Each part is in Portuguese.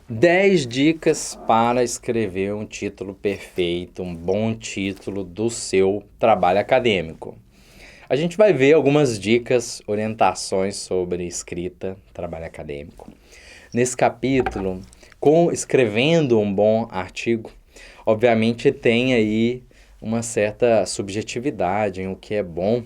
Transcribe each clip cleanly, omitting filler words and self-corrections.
10 dicas para escrever um título perfeito, um bom título do seu trabalho acadêmico. A gente vai ver algumas dicas, orientações sobre escrita, trabalho acadêmico. Nesse capítulo, escrevendo um bom artigo, obviamente tem aí uma certa subjetividade em o que é bom,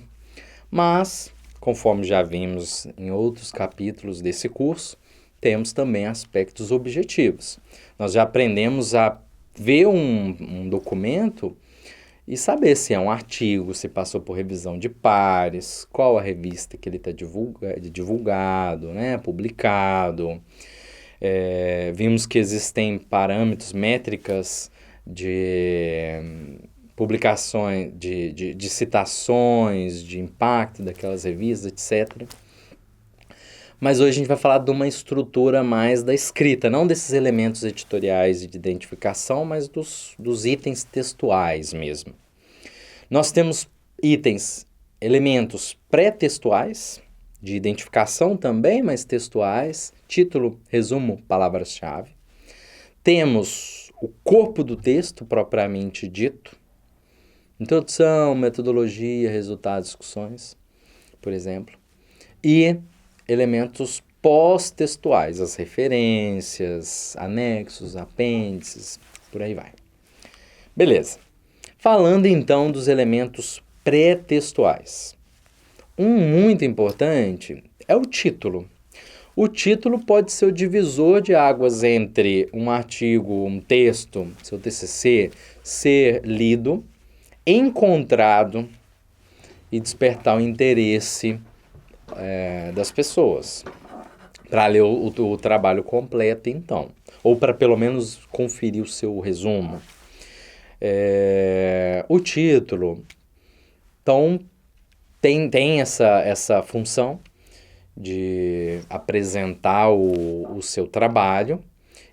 mas, conforme já vimos em outros capítulos desse curso, temos também aspectos objetivos. Nós já aprendemos a ver um documento e saber se é um artigo, se passou por revisão de pares, qual a revista que ele está divulgado, né, publicado. Vimos que existem parâmetros, métricas de publicações, de citações, de impacto daquelas revistas, etc. Mas hoje a gente vai falar de uma estrutura mais da escrita, não desses elementos editoriais de identificação, mas dos itens textuais mesmo. Nós temos elementos pré-textuais, de identificação também, mas textuais, título, resumo, palavras-chave. Temos o corpo do texto propriamente dito, introdução, metodologia, resultados, discussões, por exemplo. E elementos pós-textuais, as referências, anexos, apêndices, por aí vai. Beleza. Falando então dos elementos pré-textuais. Um muito importante é o título. O título pode ser o divisor de águas entre um artigo, um texto, seu TCC, ser lido, encontrado e despertar o interesse das pessoas para ler o trabalho completo, então, ou para pelo menos conferir o seu resumo. O título, então, tem essa função de apresentar o seu trabalho,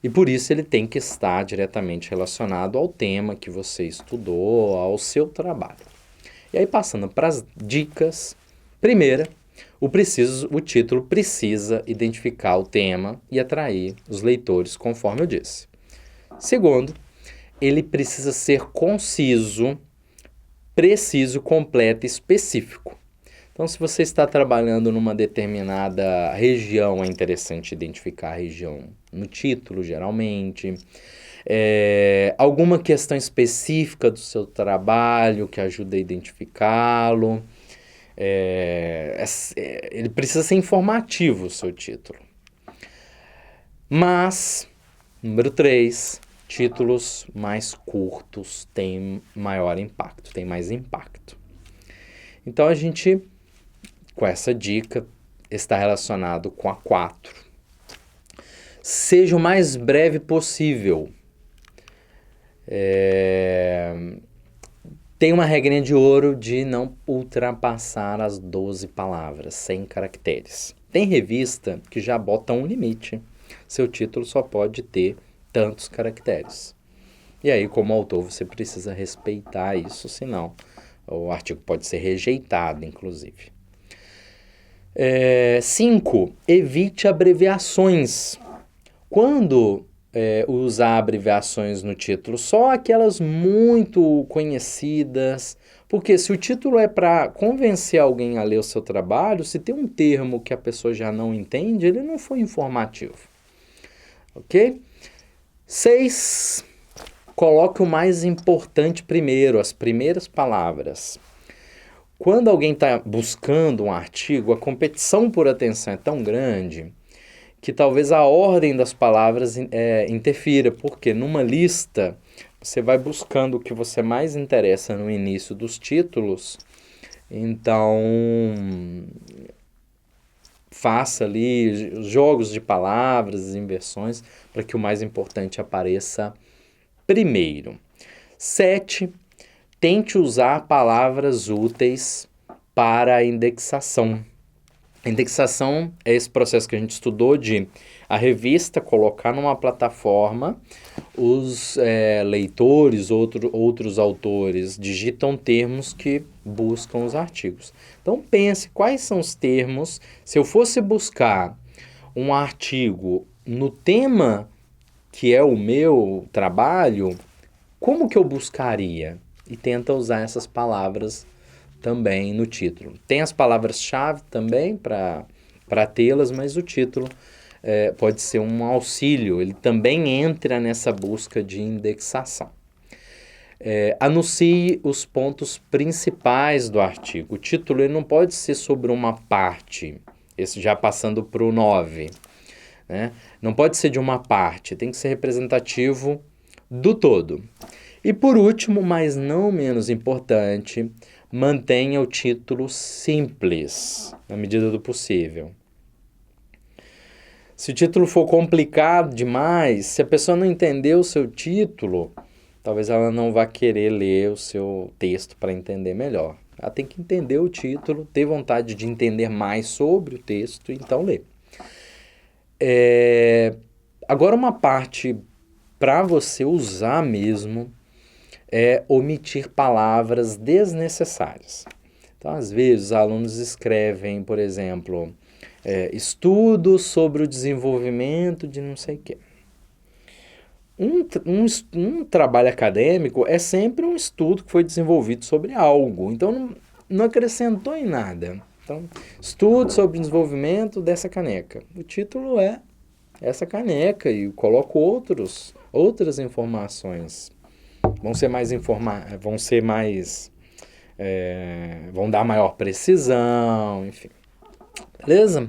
e por isso ele tem que estar diretamente relacionado ao tema que você estudou, ao seu trabalho. E aí, passando para as dicas, primeira, o título precisa identificar o tema e atrair os leitores, conforme eu disse. Segundo, ele precisa ser conciso, preciso, completo e específico. Então, se você está trabalhando numa determinada região, é interessante identificar a região no título, geralmente. Alguma questão específica do seu trabalho que ajude a identificá-lo. Ele precisa ser informativo, o seu título. Mas, número 3, títulos mais curtos têm maior impacto, têm mais impacto. Então, a gente, com essa dica, está relacionado com a 4. Seja o mais breve possível. Tem uma regrinha de ouro de não ultrapassar as 12 palavras, 100 caracteres. Tem revista que já bota um limite. Seu título só pode ter tantos caracteres. E aí, como autor, você precisa respeitar isso, senão o artigo pode ser rejeitado, inclusive. 5. Evite abreviações. Quando usar abreviações no título, só aquelas muito conhecidas, porque se o título é para convencer alguém a ler o seu trabalho, se tem um termo que a pessoa já não entende, ele não foi informativo. Ok? 6. Coloque o mais importante primeiro, as primeiras palavras. Quando alguém está buscando um artigo, a competição por atenção é tão grande que talvez a ordem das palavras interfira, porque numa lista você vai buscando o que você mais interessa no início dos títulos, então faça ali jogos de palavras, inversões, para que o mais importante apareça primeiro. 7. Tente usar palavras úteis para a indexação. A indexação é esse processo que a gente estudou de a revista colocar numa plataforma, os leitores, outros autores digitam termos que buscam os artigos. Então pense quais são os termos. Se eu fosse buscar um artigo no tema que é o meu trabalho, como que eu buscaria? E tenta usar essas palavras também no título. Tem as palavras-chave também para tê-las, mas o título pode ser um auxílio, ele também entra nessa busca de indexação. Anuncie os pontos principais do artigo. O título ele não pode ser sobre uma parte, esse já passando para o 9. Né? Não pode ser de uma parte, tem que ser representativo do todo. E por último, mas não menos importante, mantenha o título simples, na medida do possível. Se o título for complicado demais, se a pessoa não entender o seu título, talvez ela não vá querer ler o seu texto para entender melhor. Ela tem que entender o título, ter vontade de entender mais sobre o texto, então lê. Agora uma parte para você usar mesmo é omitir palavras desnecessárias. Então, às vezes, os alunos escrevem, por exemplo, estudo sobre o desenvolvimento de não sei o quê. Um trabalho acadêmico é sempre um estudo que foi desenvolvido sobre algo, então não acrescentou em nada. Então, estudo sobre o desenvolvimento dessa caneca. O título é essa caneca e eu coloco outras informações. Vão dar maior precisão, enfim. Beleza?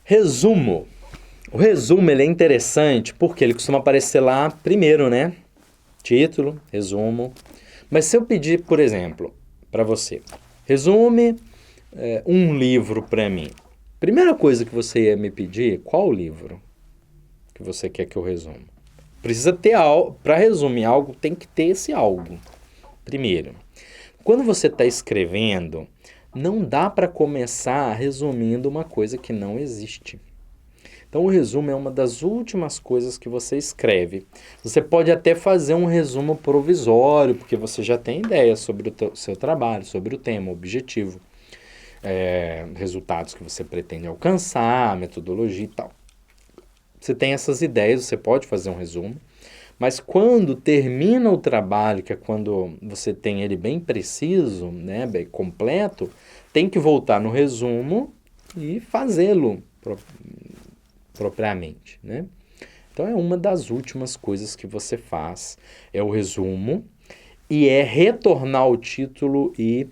Resumo. O resumo ele é interessante porque ele costuma aparecer lá primeiro, né? Título, resumo. Mas se eu pedir, por exemplo, para você, resume um livro para mim. Primeira coisa que você ia me pedir, qual livro que você quer que eu resuma? Precisa ter algo, para resumir algo, tem que ter esse algo. Primeiro, quando você está escrevendo, não dá para começar resumindo uma coisa que não existe. Então, o resumo é uma das últimas coisas que você escreve. Você pode até fazer um resumo provisório, porque você já tem ideia sobre o seu trabalho, sobre o tema, o objetivo, resultados que você pretende alcançar, metodologia e tal. Você tem essas ideias, você pode fazer um resumo, mas quando termina o trabalho, que é quando você tem ele bem preciso, né, bem completo, tem que voltar no resumo e fazê-lo propriamente, né? Então é uma das últimas coisas que você faz, é o resumo, e é retornar ao título e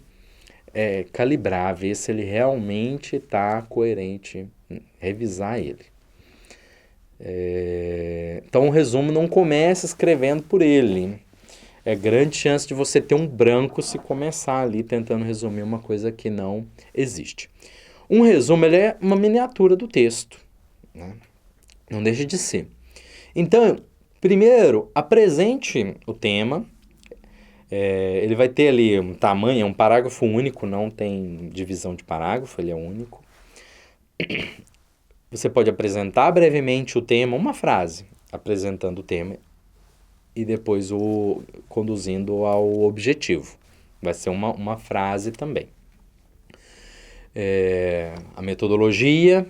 calibrar, ver se ele realmente está coerente, revisar ele. Então o resumo não começa escrevendo por ele. É grande chance de você ter um branco se começar ali tentando resumir uma coisa que não existe. Um resumo ele é uma miniatura do texto, né? Não deixa de ser. Então, primeiro, apresente o tema. Ele vai ter ali um tamanho, é um parágrafo único, não tem divisão de parágrafo, ele é único. Você pode apresentar brevemente o tema, uma frase, apresentando o tema, e depois conduzindo ao objetivo. Vai ser uma frase também. A metodologia,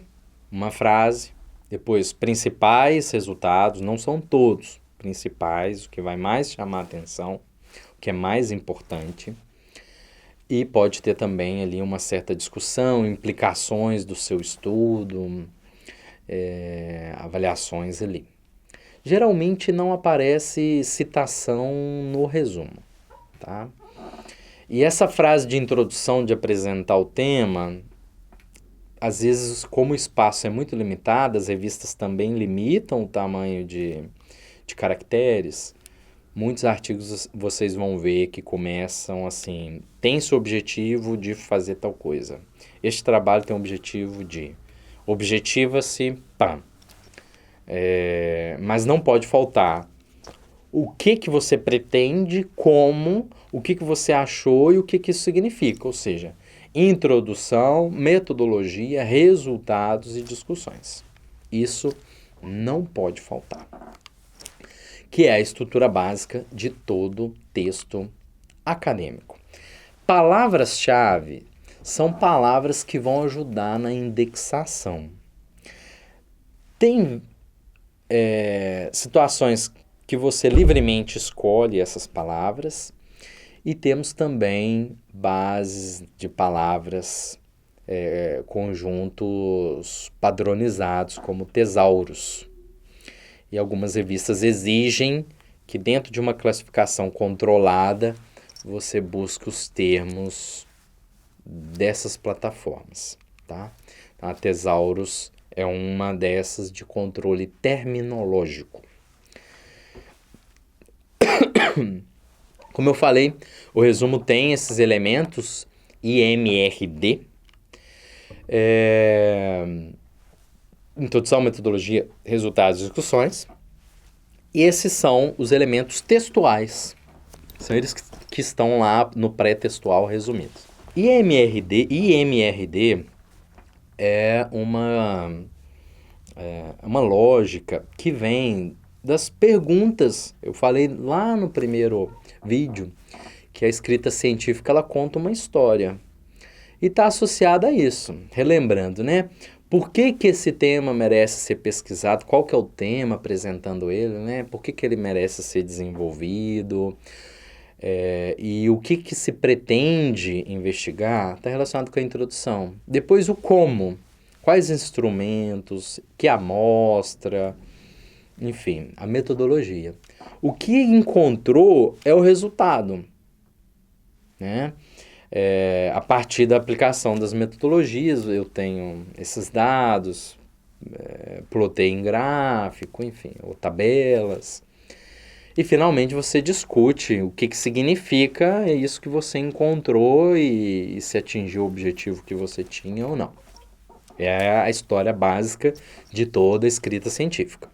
uma frase. Depois, principais resultados, não são todos principais, o que vai mais chamar a atenção, o que é mais importante. E pode ter também ali uma certa discussão, implicações do seu estudo, avaliações ali. Geralmente não aparece citação no resumo, tá? E essa frase de introdução, de apresentar o tema, às vezes, como o espaço é muito limitado, as revistas também limitam o tamanho de caracteres. Muitos artigos vocês vão ver que começam assim, tem seu objetivo de fazer tal coisa. Este trabalho tem o objetivo de... Objetiva-se, pá. Mas não pode faltar o que você pretende, como, o que você achou e o que isso significa. Ou seja, introdução, metodologia, resultados e discussões. Isso não pode faltar. Que é a estrutura básica de todo texto acadêmico. Palavras-chave são palavras que vão ajudar na indexação. Tem situações que você livremente escolhe essas palavras, e temos também bases de palavras, conjuntos padronizados como tesauros. E algumas revistas exigem que dentro de uma classificação controlada você busque os termos dessas plataformas, tá? A Tesauros é uma dessas de controle terminológico. Como eu falei, o resumo tem esses elementos IMRD. Introdução, metodologia, resultados e discussões. E esses são os elementos textuais. São eles que estão lá no pré-textual resumido. IMRD é uma lógica que vem das perguntas. Eu falei lá no primeiro vídeo que a escrita científica ela conta uma história. E está associada a isso. Relembrando, né? Por que esse tema merece ser pesquisado? Qual que é o tema apresentando ele, né? Por que ele merece ser desenvolvido? E o que se pretende investigar está relacionado com a introdução. Depois o como, quais instrumentos, que amostra, enfim, a metodologia. O que encontrou é o resultado, né? A partir da aplicação das metodologias, eu tenho esses dados, plotei em gráfico, enfim, ou tabelas. E finalmente você discute o que significa isso que você encontrou e se atingiu o objetivo que você tinha ou não. É a história básica de toda a escrita científica.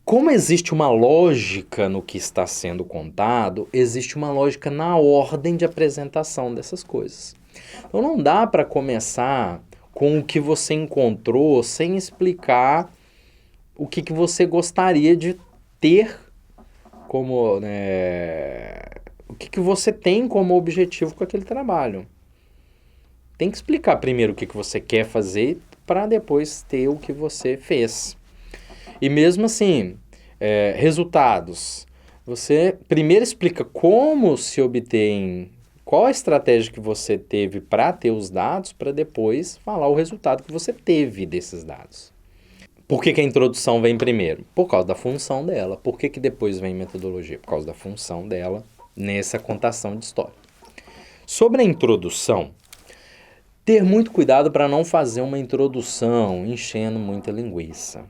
Como existe uma lógica no que está sendo contado, existe uma lógica na ordem de apresentação dessas coisas. Então não dá para começar com o que você encontrou sem explicar o que você gostaria de ter como, né, o que você tem como objetivo com aquele trabalho. Tem que explicar primeiro o que você quer fazer para depois ter o que você fez. E mesmo assim, resultados. Você primeiro explica como se obtém, qual a estratégia que você teve para ter os dados, para depois falar o resultado que você teve desses dados. Por que a introdução vem primeiro? Por causa da função dela. Por que depois vem metodologia? Por causa da função dela nessa contação de história. Sobre a introdução, ter muito cuidado para não fazer uma introdução enchendo muita linguiça.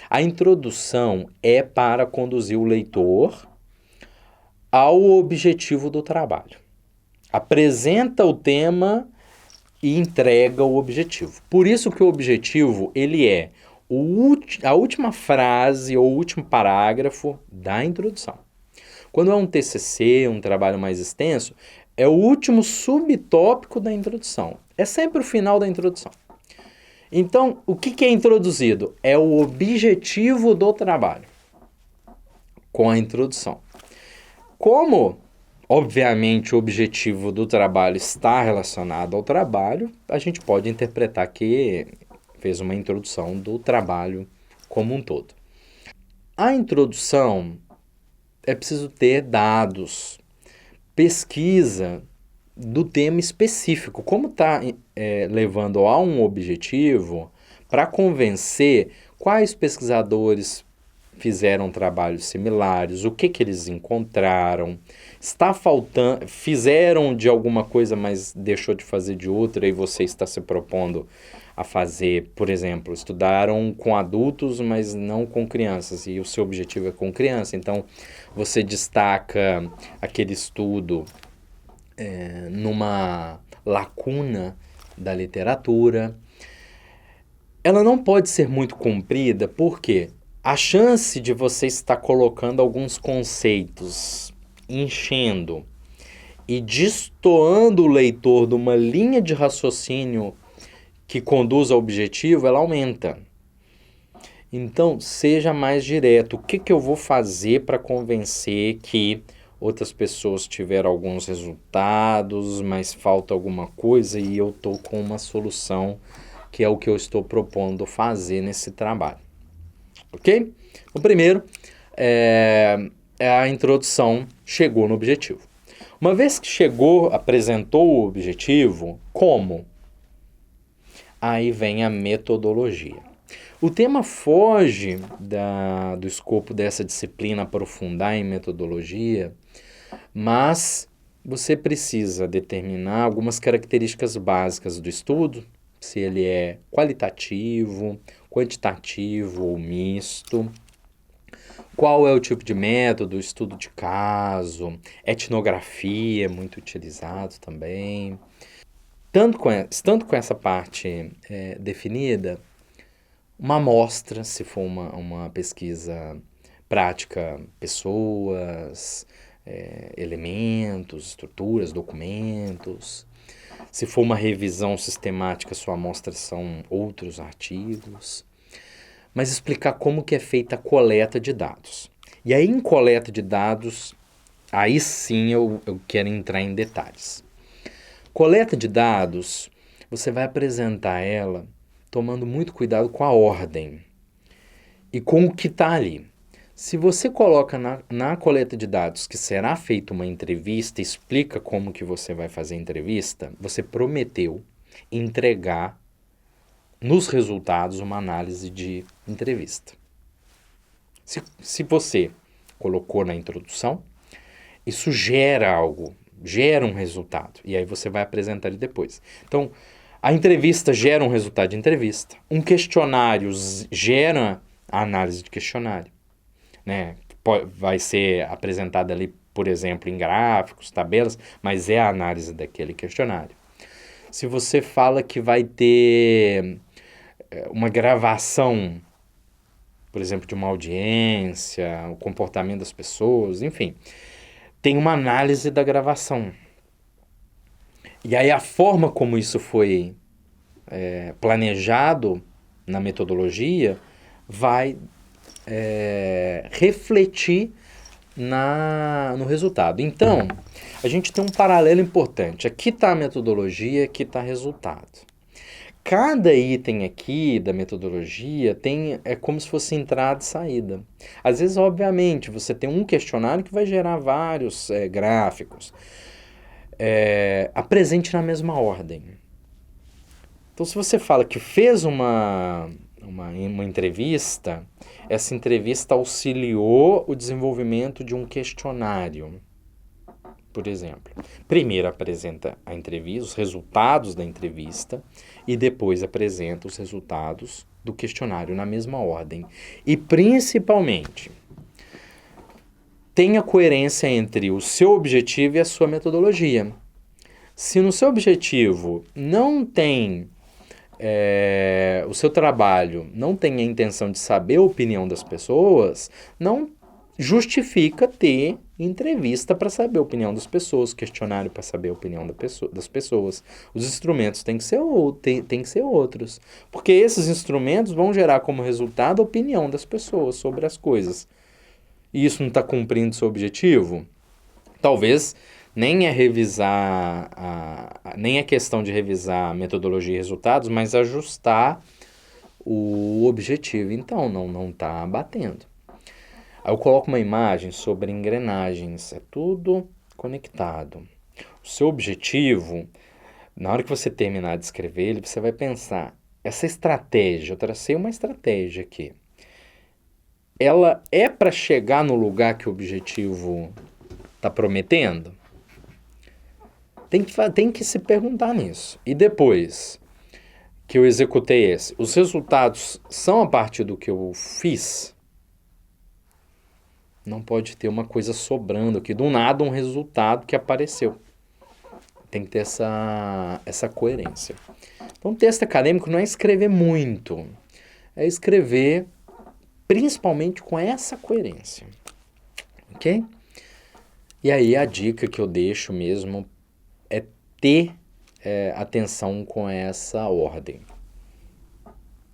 A introdução é para conduzir o leitor ao objetivo do trabalho. Apresenta o tema e entrega o objetivo. Por isso que o objetivo ele é a última frase ou o último parágrafo da introdução. Quando é um TCC, um trabalho mais extenso, é o último subtópico da introdução. É sempre o final da introdução. Então, o que é introduzido? É o objetivo do trabalho com a introdução. Como, obviamente, o objetivo do trabalho está relacionado ao trabalho, a gente pode interpretar que fez uma introdução do trabalho como um todo. A introdução é preciso ter dados, pesquisa do tema específico. Como está levando a um objetivo, para convencer quais pesquisadores fizeram trabalhos similares, o que eles encontraram, está faltando, fizeram de alguma coisa, mas deixou de fazer de outra e você está se propondo a fazer, por exemplo, estudaram com adultos, mas não com crianças, e o seu objetivo é com criança, então você destaca aquele estudo numa lacuna da literatura. Ela não pode ser muito comprida, porque a chance de você estar colocando alguns conceitos, enchendo e destoando o leitor de uma linha de raciocínio que conduz ao objetivo, ela aumenta. Então, seja mais direto. O que eu vou fazer para convencer que outras pessoas tiveram alguns resultados, mas falta alguma coisa e eu estou com uma solução que é o que eu estou propondo fazer nesse trabalho. ok? O primeiro é a introdução, chegou no objetivo. Uma vez que chegou, apresentou o objetivo, como? Aí vem a metodologia. O tema foge do escopo dessa disciplina aprofundar em metodologia, mas você precisa determinar algumas características básicas do estudo, se ele é qualitativo, quantitativo ou misto, qual é o tipo de método, estudo de caso, etnografia é muito utilizado também. Estando com essa parte definida, uma amostra, se for uma pesquisa prática, pessoas, elementos, estruturas, documentos. Se for uma revisão sistemática, sua amostra são outros artigos. Mas explicar como que é feita a coleta de dados. E aí, em coleta de dados, aí sim eu quero entrar em detalhes. Coleta de dados, você vai apresentar ela tomando muito cuidado com a ordem e com o que está ali. Se você coloca na coleta de dados que será feita uma entrevista, explica como que você vai fazer a entrevista, você prometeu entregar nos resultados uma análise de entrevista. Se você colocou na introdução, isso gera algo, gera um resultado, e aí você vai apresentar ele depois. Então, a entrevista gera um resultado de entrevista, um questionário gera a análise de questionário, né? Vai ser apresentada ali, por exemplo, em gráficos, tabelas, mas é a análise daquele questionário. Se você fala que vai ter uma gravação, por exemplo, de uma audiência, o comportamento das pessoas, enfim, tem uma análise da gravação. E aí a forma como isso foi planejado na metodologia vai refletir no resultado. Então, a gente tem um paralelo importante. Aqui está a metodologia, aqui está o resultado. Cada item aqui da metodologia é como se fosse entrada e saída. Às vezes, obviamente, você tem um questionário que vai gerar vários gráficos. Apresente na mesma ordem. Então, se você fala que fez uma entrevista, essa entrevista auxiliou o desenvolvimento de um questionário, por exemplo. Primeiro apresenta a entrevista, os resultados da entrevista, e depois apresenta os resultados do questionário na mesma ordem. E, principalmente, tenha coerência entre o seu objetivo e a sua metodologia. Se no seu objetivo não tem o seu trabalho não tem a intenção de saber a opinião das pessoas, não justifica ter entrevista para saber a opinião das pessoas, questionário para saber a opinião das pessoas. Os instrumentos têm que ser outros, porque esses instrumentos vão gerar como resultado a opinião das pessoas sobre as coisas. E isso não está cumprindo seu objetivo? Talvez nem é nem é questão de revisar a metodologia e resultados, mas ajustar o objetivo. Então, não está batendo. Aí eu coloco uma imagem sobre engrenagens, é tudo conectado. O seu objetivo, na hora que você terminar de escrever ele, você vai pensar, essa estratégia, eu tracei uma estratégia aqui, ela é para chegar no lugar que o objetivo está prometendo? Tem que se perguntar nisso. E depois que eu executei os resultados são a partir do que eu fiz? Não pode ter uma coisa sobrando aqui, do nada um resultado que apareceu. Tem que ter essa coerência. Então, texto acadêmico não é escrever muito, é escrever principalmente com essa coerência. Ok? E aí a dica que eu deixo mesmo é ter atenção com essa ordem.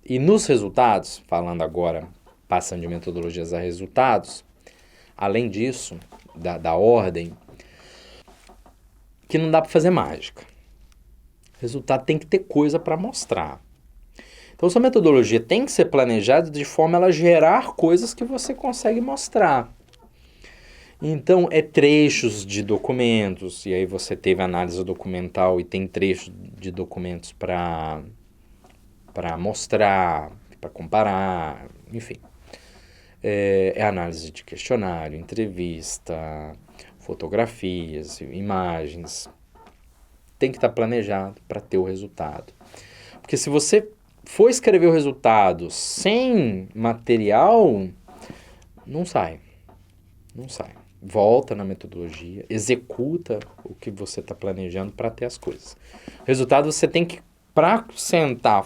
E nos resultados, falando agora, passando de metodologias a resultados, além disso, da ordem, que não dá para fazer mágica. O resultado tem que ter coisa para mostrar. Então, sua metodologia tem que ser planejada de forma a ela gerar coisas que você consegue mostrar. Então, é trechos de documentos, e aí você teve análise documental e tem trechos de documentos para mostrar, para comparar, enfim. É análise de questionário, entrevista, fotografias, imagens. Tem que estar planejado para ter o resultado. Porque se você for escrever o resultado sem material, não sai. Não sai. Volta na metodologia, executa o que você está planejando para ter as coisas. Resultado, você tem que, para sentar,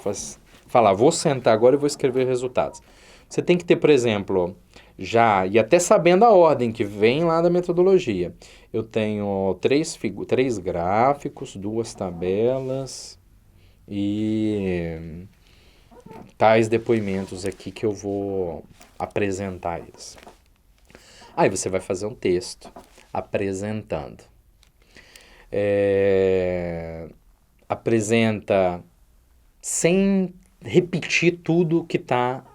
falar, vou sentar agora e vou escrever resultados. Você tem que ter, por exemplo, já, e até sabendo a ordem que vem lá da metodologia. Eu tenho 3 gráficos, 2 tabelas e tais depoimentos aqui que eu vou apresentar eles. Aí você vai fazer um texto apresentando. Apresenta sem repetir tudo que está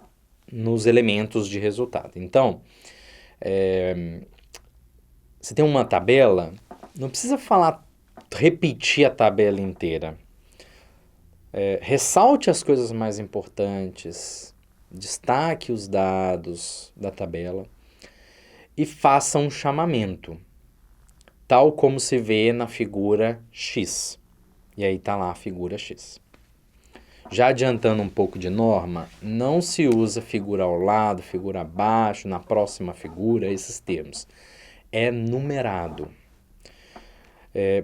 nos elementos de resultado. Então, você tem uma tabela, não precisa repetir a tabela inteira. Ressalte as coisas mais importantes, destaque os dados da tabela e faça um chamamento, tal como se vê na figura X. E aí está lá a figura X. Já adiantando um pouco de norma, não se usa figura ao lado, figura abaixo, na próxima figura, esses termos. É numerado.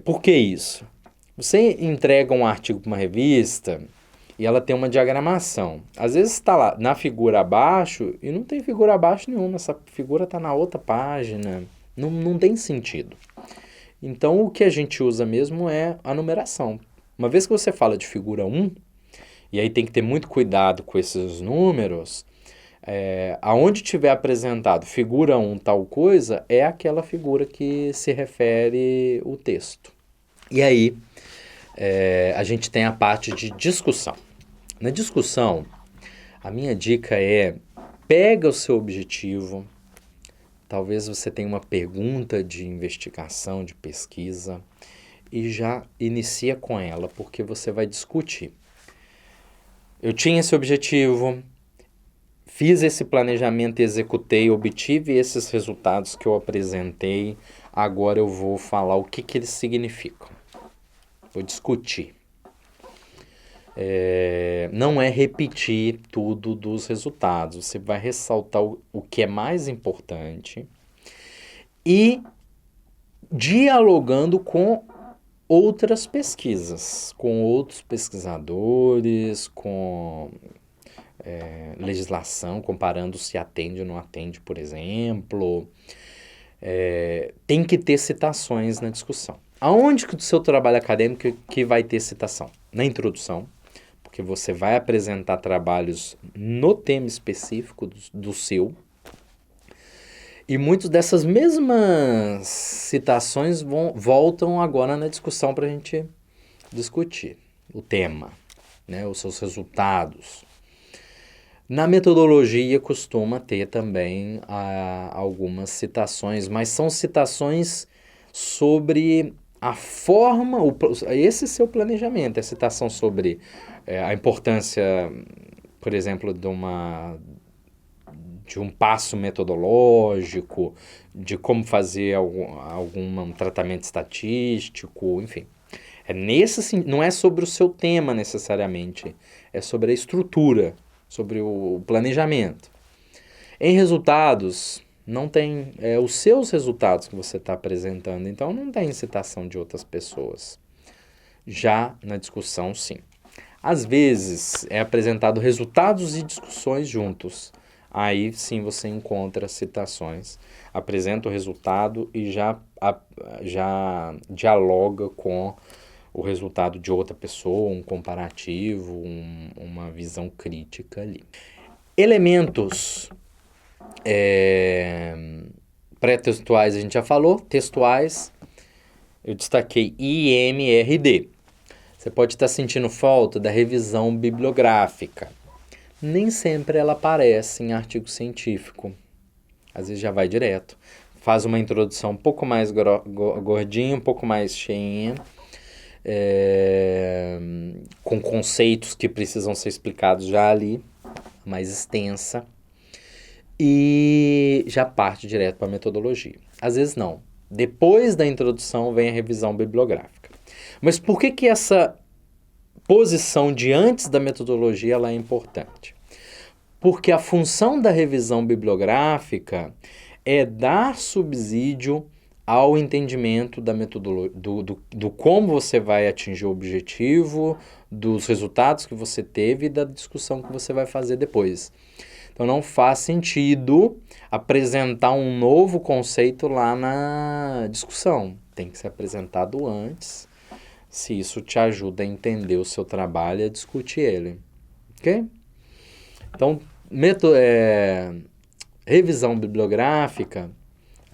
Por que isso? Você entrega um artigo para uma revista e ela tem uma diagramação. Às vezes está lá na figura abaixo e não tem figura abaixo nenhuma. Essa figura está na outra página. Não tem sentido. Então, o que a gente usa mesmo é a numeração. Uma vez que você fala de figura 1, e aí tem que ter muito cuidado com esses números, aonde tiver apresentado figura 1 tal coisa, é aquela figura que se refere o texto. E aí, a gente tem a parte de discussão. Na discussão, a minha dica é, pega o seu objetivo, talvez você tenha uma pergunta de investigação, de pesquisa, e já inicia com ela, porque você vai discutir. Eu tinha esse objetivo, fiz esse planejamento, executei, obtive esses resultados que eu apresentei, agora eu vou falar o que eles significam. Vou discutir. Não é repetir tudo dos resultados, você vai ressaltar o que é mais importante e dialogando com outras pesquisas, com outros pesquisadores, com legislação, comparando se atende ou não atende, por exemplo. Tem que ter citações na discussão. Aonde que o seu trabalho acadêmico que vai ter citação? Na introdução, porque você vai apresentar trabalhos no tema específico do seu. E muitas dessas mesmas citações voltam agora na discussão para a gente discutir o tema, né, os seus resultados. Na metodologia costuma ter também algumas citações, mas são citações sobre a forma, esse seu planejamento, é citação sobre a importância, por exemplo, de um passo metodológico, de como fazer algum tratamento estatístico, enfim. Não é sobre o seu tema necessariamente, é sobre a estrutura, sobre o planejamento. Em resultados, não tem os seus resultados que você está apresentando, então não tem citação de outras pessoas. Já na discussão, sim. Às vezes, é apresentado resultados e discussões juntos. Aí, sim, você encontra citações, apresenta o resultado e já dialoga com o resultado de outra pessoa, um comparativo, uma visão crítica ali. Elementos pré-textuais a gente já falou, textuais, eu destaquei IMRD. Você pode estar sentindo falta da revisão bibliográfica. nem sempre ela aparece em artigo científico. Às vezes já vai direto. Faz uma introdução um pouco mais gordinha, um pouco mais cheinha, com conceitos que precisam ser explicados já ali, mais extensa, e já parte direto para a metodologia. Às vezes não. Depois da introdução vem a revisão bibliográfica. Mas por que essa posição de antes da metodologia ela é importante? Porque a função da revisão bibliográfica é dar subsídio ao entendimento da metodologia, do como você vai atingir o objetivo, dos resultados que você teve e da discussão que você vai fazer depois. Então não faz sentido apresentar um novo conceito lá na discussão. Tem que ser apresentado antes, se isso te ajuda a entender o seu trabalho e a discutir ele. Ok? Então, revisão bibliográfica,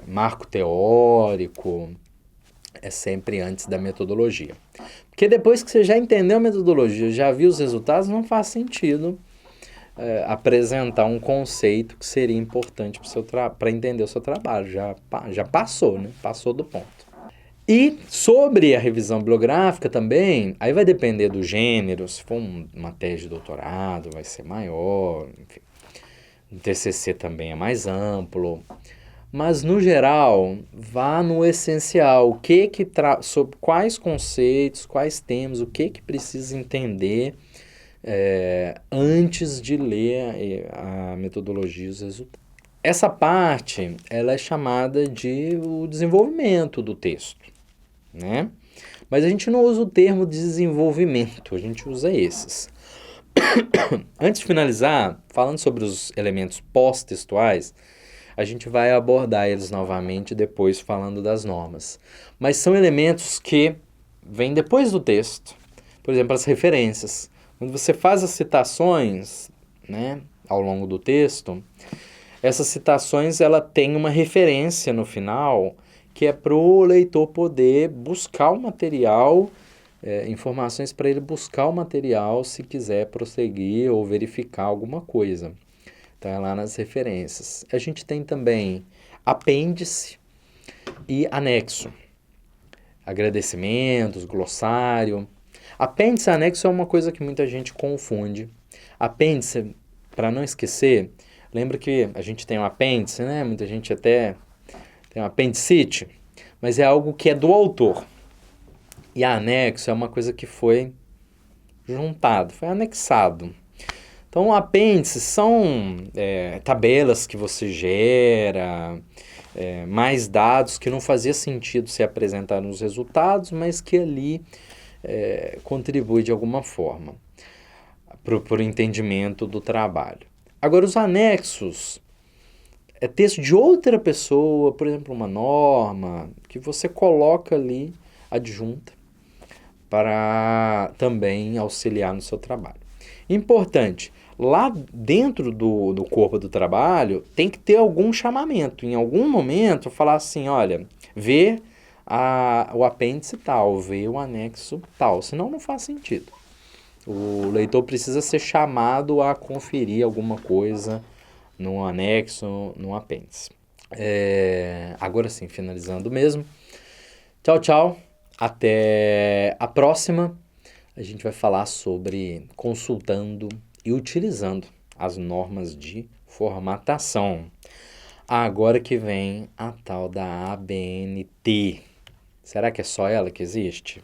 marco teórico, é sempre antes da metodologia. Porque depois que você já entendeu a metodologia, já viu os resultados, não faz sentido apresentar um conceito que seria importante para entender o seu trabalho. Já passou, né? Passou do ponto. E sobre a revisão bibliográfica também, aí vai depender do gênero, se for uma tese de doutorado, vai ser maior, enfim. O TCC também é mais amplo, mas no geral, vá no essencial, sobre quais conceitos, quais temas, o que precisa entender antes de ler a metodologia e os resultados. Essa parte, ela é chamada de o desenvolvimento do texto, né? Mas a gente não usa o termo desenvolvimento, a gente usa esses. Antes de finalizar, falando sobre os elementos pós-textuais, a gente vai abordar eles novamente depois falando das normas. Mas são elementos que vêm depois do texto. Por exemplo, as referências. Quando você faz as citações, né, ao longo do texto, essas citações ela tem uma referência no final que é para o leitor poder buscar o material, informações para ele buscar o material se quiser prosseguir ou verificar alguma coisa. Então é lá nas referências. A gente tem também apêndice e anexo. Agradecimentos, glossário. Apêndice e anexo é uma coisa que muita gente confunde. Apêndice, para não esquecer, lembra que a gente tem um apêndice, né? Muita gente até tem um apendicite, mas é algo que é do autor. E anexo é uma coisa que foi juntado, foi anexado. Então, apêndices são tabelas que você gera, mais dados que não fazia sentido ser apresentar nos resultados, mas que ali contribui de alguma forma para o entendimento do trabalho. Agora, os anexos é texto de outra pessoa, por exemplo, uma norma, que você coloca ali adjunta para também auxiliar no seu trabalho. Importante, lá dentro do corpo do trabalho tem que ter algum chamamento. Em algum momento falar assim, olha, vê o apêndice tal, vê o anexo tal, senão não faz sentido. O leitor precisa ser chamado a conferir alguma coisa no anexo, no apêndice. Agora sim, finalizando mesmo. Tchau, tchau. Até a próxima. A gente vai falar sobre consultando e utilizando as normas de formatação. Agora que vem a tal da ABNT. Será que é só ela que existe?